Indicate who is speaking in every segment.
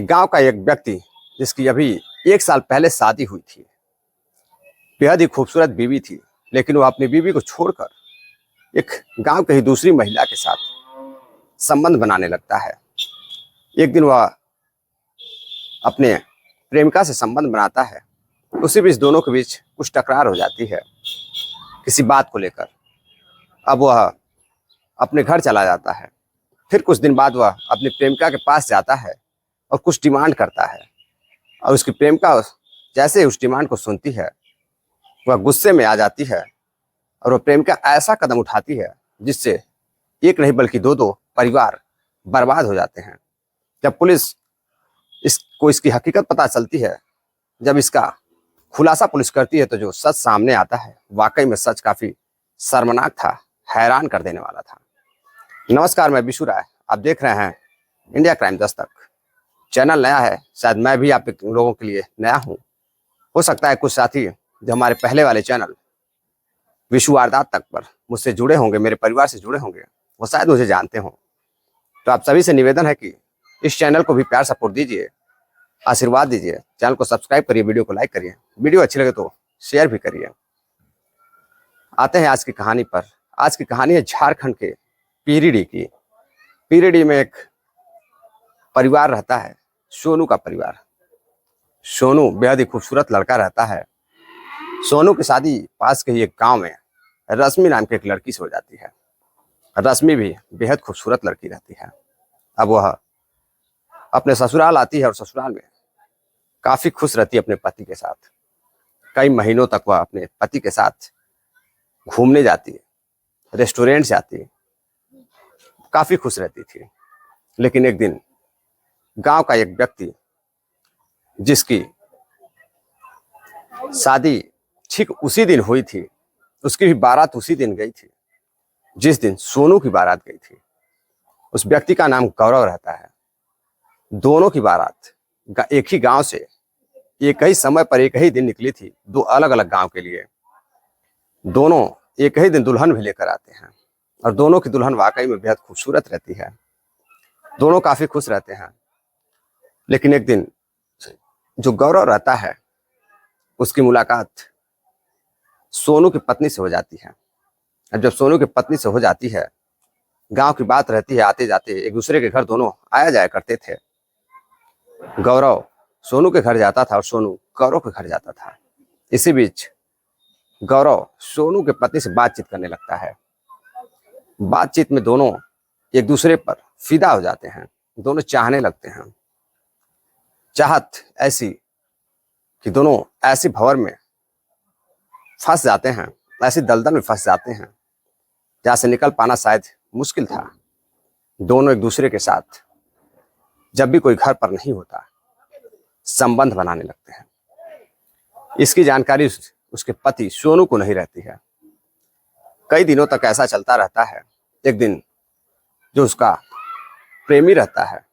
Speaker 1: गांव का एक व्यक्ति जिसकी अभी 1 साल पहले शादी हुई थी, बेहद ही खूबसूरत बीवी थी, लेकिन वो अपनी बीवी को छोड़कर एक गांव की ही दूसरी महिला के साथ संबंध बनाने लगता है। एक दिन वह अपने प्रेमिका से संबंध बनाता है। उसी बीच दोनों के बीच कुछ तकरार हो जाती है किसी बात को लेकर। अब वह अपने घर चला जाता है। फिर कुछ दिन बाद वह अपनी प्रेमिका के पास जाता है और कुछ डिमांड करता है, और उसकी प्रेमिका जैसे ही उस डिमांड को सुनती है वह गुस्से में आ जाती है और वह प्रेमिका ऐसा कदम उठाती है जिससे एक नहीं बल्कि दो परिवार बर्बाद हो जाते हैं। जब पुलिस इसको इसकी हकीकत पता चलती है, जब इसका खुलासा पुलिस करती है, तो जो सच सामने आता है वाकई में सच काफी शर्मनाक था, हैरान कर देने वाला था। नमस्कार, मैं विशु राय, आप देख रहे हैं इंडिया क्राइम दस्तक। चैनल नया है, शायद मैं भी आप लोगों के लिए नया हूं। हो सकता है कुछ साथी जो हमारे पहले वाले चैनल विशु वारदात तक पर मुझसे जुड़े होंगे, मेरे परिवार से जुड़े होंगे, वो शायद मुझे जानते हों। तो आप सभी से निवेदन है कि इस चैनल को भी प्यार सपोर्ट दीजिए, आशीर्वाद दीजिए। चैनल को सब्सक्राइब करिए, वीडियो को लाइक करिए, वीडियो अच्छी लगे तो शेयर भी करिए। आते हैं आज की कहानी पर। आज की कहानी है झारखंड के पीरीडी की। पीरीडी में एक परिवार रहता है, सोनू का परिवार। सोनू बेहद ही खूबसूरत लड़का रहता है। सोनू की शादी पास के ही एक गांव में रश्मि नाम की एक लड़की से हो जाती है। रश्मि भी बेहद खूबसूरत लड़की रहती है। अब वह अपने ससुराल आती है और ससुराल में काफी खुश रहती है अपने पति के साथ। कई महीनों तक वह अपने पति के साथ घूमने जाती है, रेस्टोरेंट जाती है, काफी खुश रहती थी। लेकिन एक दिन गांव का एक व्यक्ति जिसकी शादी ठीक उसी दिन हुई थी, उसकी भी बारात उसी दिन गई थी जिस दिन सोनू की बारात गई थी। उस व्यक्ति का नाम गौरव रहता है। दोनों की बारात एक ही गांव से एक ही समय पर एक ही दिन निकली थी, दो अलग अलग गांव के लिए। दोनों एक ही दिन दुल्हन भी लेकर आते हैं और दोनों की दुल्हन वाकई में बेहद खूबसूरत रहती है। दोनों काफी खुश रहते हैं। लेकिन एक दिन जो गौरव रहता है उसकी मुलाकात सोनू की पत्नी से हो जाती है। और जब सोनू की पत्नी से हो जाती है, गांव की बात रहती है, आते जाते एक दूसरे के घर दोनों आया जाया करते थे। गौरव सोनू के घर जाता था और सोनू गौरव के घर जाता था। इसी बीच गौरव सोनू के पति से बातचीत करने लगता है। बातचीत में दोनों एक दूसरे पर फिदा हो जाते हैं, दोनों चाहने लगते हैं। चाहत ऐसी कि दोनों ऐसी भंवर में फंस जाते हैं, ऐसी दलदल में फंस जाते हैं जहां से निकल पाना शायद मुश्किल था। दोनों एक दूसरे के साथ जब भी कोई घर पर नहीं होता संबंध बनाने लगते हैं। इसकी जानकारी उसके पति सोनू को नहीं रहती है। कई दिनों तक ऐसा चलता रहता है। एक दिन जो उसका प्रेमी रहता है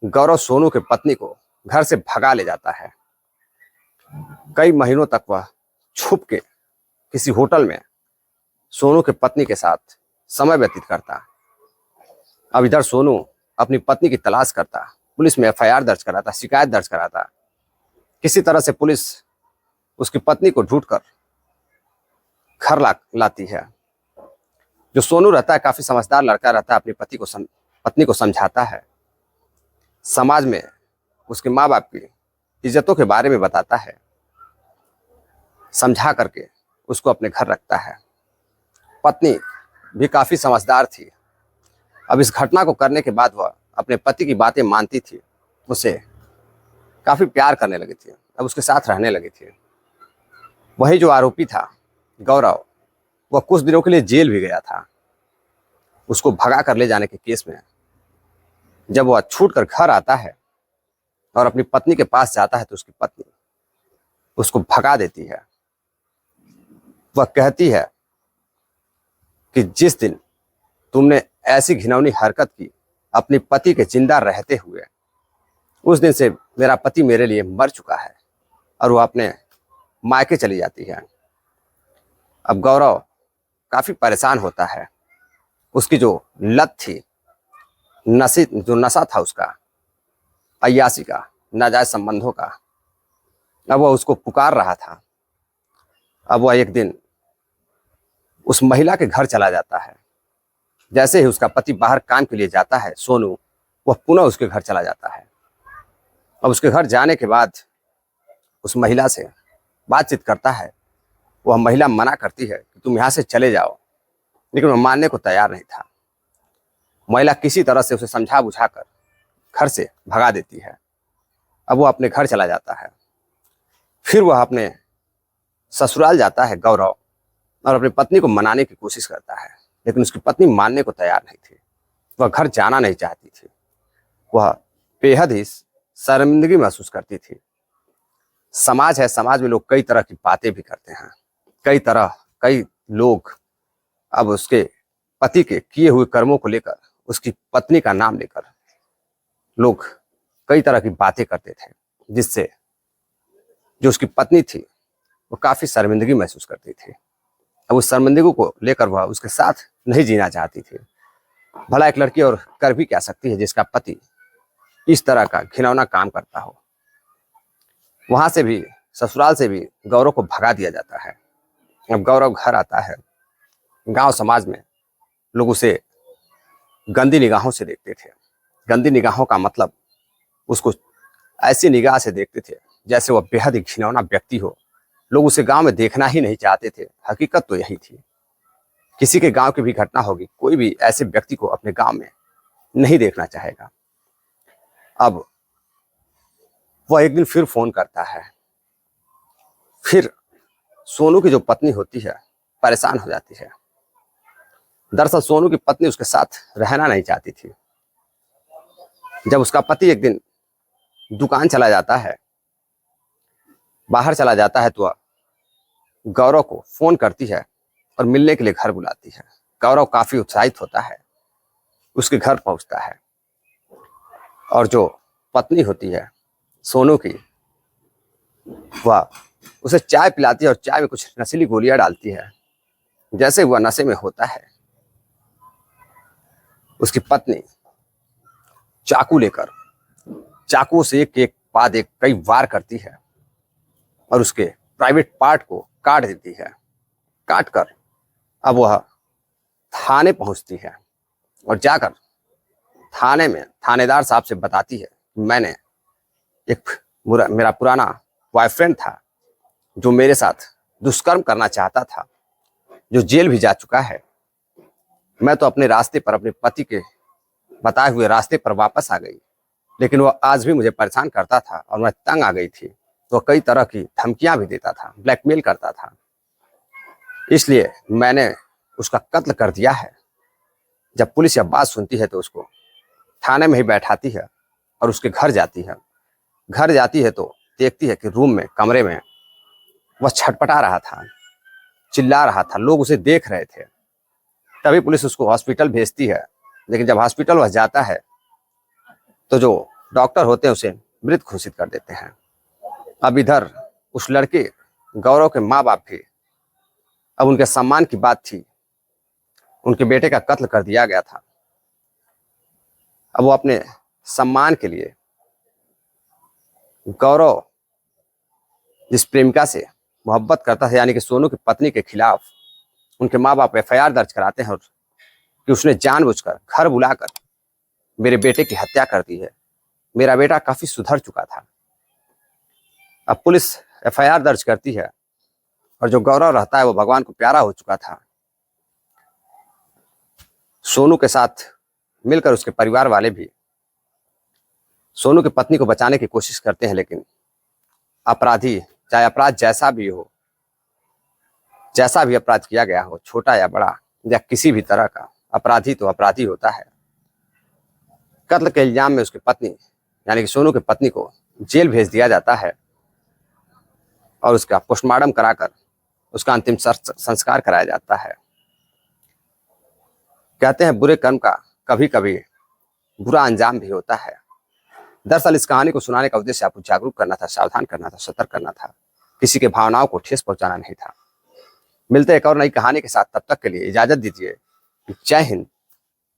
Speaker 1: गौरव सोनू के पत्नी को घर से भगा ले जाता है। कई महीनों तक वह छुप के किसी होटल में सोनू के पत्नी के साथ समय व्यतीत करता। अब इधर सोनू अपनी पत्नी की तलाश करता, पुलिस में एफआईआर दर्ज कराता, शिकायत दर्ज कराता। किसी तरह से पुलिस उसकी पत्नी को ढूंढकर घर लाती है। जो सोनू रहता है काफी समझदार लड़का रहता है, अपनी पत्नी को समझाता है, समाज में उसके माँ बाप की इज्जतों के बारे में बताता है, समझा करके उसको अपने घर रखता है। पत्नी भी काफी समझदार थी। अब इस घटना को करने के बाद वह अपने पति की बातें मानती थी, उसे काफी प्यार करने लगी थी, अब उसके साथ रहने लगी थी। वही जो आरोपी था गौरव, वह कुछ दिनों के लिए जेल भी गया था। उसको भगा कर ले जाने के केस में जब वह छूट कर घर आता है और अपनी पत्नी के पास जाता है तो उसकी पत्नी उसको भगा देती है। वह कहती है कि जिस दिन तुमने ऐसी घिनौनी हरकत की अपने पति के जिंदा रहते हुए, उस दिन से मेरा पति मेरे लिए मर चुका है। और वो अपने मायके चली जाती है। अब गौरव काफी परेशान होता है। उसकी जो लत थी, जो नशा था उसका, अय्याशी का, नाजायज संबंधों का। अब वह उसको पुकार रहा था। अब वह एक दिन उस महिला के घर चला जाता है। जैसे ही उसका पति बाहर काम के लिए जाता है, सोनू, वह पुनः उसके घर चला जाता है। अब उसके घर जाने के बाद उस महिला से बातचीत करता है। वह महिला मना करती है कि तुम यहाँ से चले जाओ, लेकिन वह मानने को तैयार नहीं था। महिला किसी तरह से उसे समझा बुझा कर घर से भगा देती है। अब वो अपने घर चला जाता है। फिर वह अपने ससुराल जाता है गौरव, और अपनी पत्नी को मनाने की कोशिश करता है, लेकिन उसकी पत्नी मानने को तैयार नहीं थी। वह घर जाना नहीं चाहती थी। वह बेहद ही शर्मिंदगी महसूस करती थी। समाज है, समाज में लोग कई तरह की बातें भी करते हैं। कई लोग अब उसके पति के किए हुए कर्मों को लेकर, उसकी पत्नी का नाम लेकर लोग कई तरह की बातें करते थे, जिससे जो उसकी पत्नी थी वो काफी शर्मिंदगी महसूस करती थी। अब उस शर्मिंदगी को लेकर वह उसके साथ नहीं जीना चाहती थी। भला एक लड़की और कर भी क्या सकती है जिसका पति इस तरह का घिनौना काम करता हो। वहां से भी, ससुराल से भी गौरव को भगा दिया जाता है। अब गौरव घर आता है। गांव समाज में लोग उसे गंदी निगाहों से देखते थे। गंदी निगाहों का मतलब, उसको ऐसी निगाह से देखते थे जैसे वह बेहद ही घिनौना व्यक्ति हो। लोग उसे गांव में देखना ही नहीं चाहते थे। हकीकत तो यही थी। किसी के गांव की भी घटना होगी, कोई भी ऐसे व्यक्ति को अपने गांव में नहीं देखना चाहेगा। अब वह एक दिन फिर फोन करता है। फिर सोनू की जो पत्नी होती है परेशान हो जाती है। दरअसल सोनू की पत्नी उसके साथ रहना नहीं चाहती थी। जब उसका पति एक दिन दुकान चला जाता है, बाहर चला जाता है, तो गौरव को फोन करती है और मिलने के लिए घर बुलाती है। गौरव काफी उत्साहित होता है, उसके घर पहुंचता है, और जो पत्नी होती है सोनू की, वह उसे चाय पिलाती है और चाय में कुछ नशीली गोलियां डालती है। जैसे वह नशे में होता है, उसकी पत्नी चाकू लेकर चाकू से एक बाद एक कई वार करती है और उसके प्राइवेट पार्ट को काट देती है। काट कर अब वह थाने पहुंचती है और जाकर थाने में थानेदार साहब से बताती है, मैंने मेरा पुराना बॉयफ्रेंड था जो मेरे साथ दुष्कर्म करना चाहता था, जो जेल भी जा चुका है। मैं तो अपने रास्ते पर, अपने पति के बताए हुए रास्ते पर वापस आ गई, लेकिन वह आज भी मुझे परेशान करता था और मैं तंग आ गई थी। तो कई तरह की धमकियां भी देता था, ब्लैकमेल करता था। इसलिए मैंने उसका कत्ल कर दिया है। जब पुलिस यह बात सुनती है तो उसको थाने में ही बैठाती है और उसके घर जाती है। घर जाती है तो देखती है कि रूम में, कमरे में वह छटपटा रहा था, चिल्ला रहा था, लोग उसे देख रहे थे। तभी पुलिस उसको हॉस्पिटल भेजती है, लेकिन जब हॉस्पिटल वह जाता है तो जो डॉक्टर होते हैं उसे मृत घोषित कर देते हैं। अब इधर उस लड़के गौरव के माँ बाप भी, अब उनके सम्मान की बात थी, उनके बेटे का कत्ल कर दिया गया था। अब वो अपने सम्मान के लिए गौरव जिस प्रेमिका से मोहब्बत करता था, यानी कि सोनू की पत्नी के खिलाफ, उनके माँ बाप एफआईआर दर्ज कराते हैं और कि उसने जानबूझकर घर बुलाकर मेरे बेटे की हत्या कर दी है। मेरा बेटा काफी सुधर चुका था। अब पुलिस एफआईआर दर्ज करती है और जो गौरव रहता है वो भगवान को प्यारा हो चुका था। सोनू के साथ मिलकर उसके परिवार वाले भी सोनू की पत्नी को बचाने की कोशिश करते हैं, लेकिन अपराधी, चाहे अपराध जैसा भी हो, जैसा भी अपराध किया गया हो, छोटा या बड़ा या किसी भी तरह का, अपराधी तो अपराधी होता है। कत्ल के इल्जाम में उसकी पत्नी, यानी कि सोनू की पत्नी को जेल भेज दिया जाता है और उसका पोस्टमार्टम कराकर उसका अंतिम संस्कार कराया जाता है। कहते हैं बुरे कर्म का कभी कभी बुरा अंजाम भी होता है। दरअसल इस कहानी को सुनाने का उद्देश्य आपको जागरूक करना था, सावधान करना था, सतर्क करना था, किसी के भावनाओं को ठेस पहुंचाना नहीं था। मिलते एक और नई कहानी के साथ, तब तक के लिए इजाजत दीजिए। जय हिंद,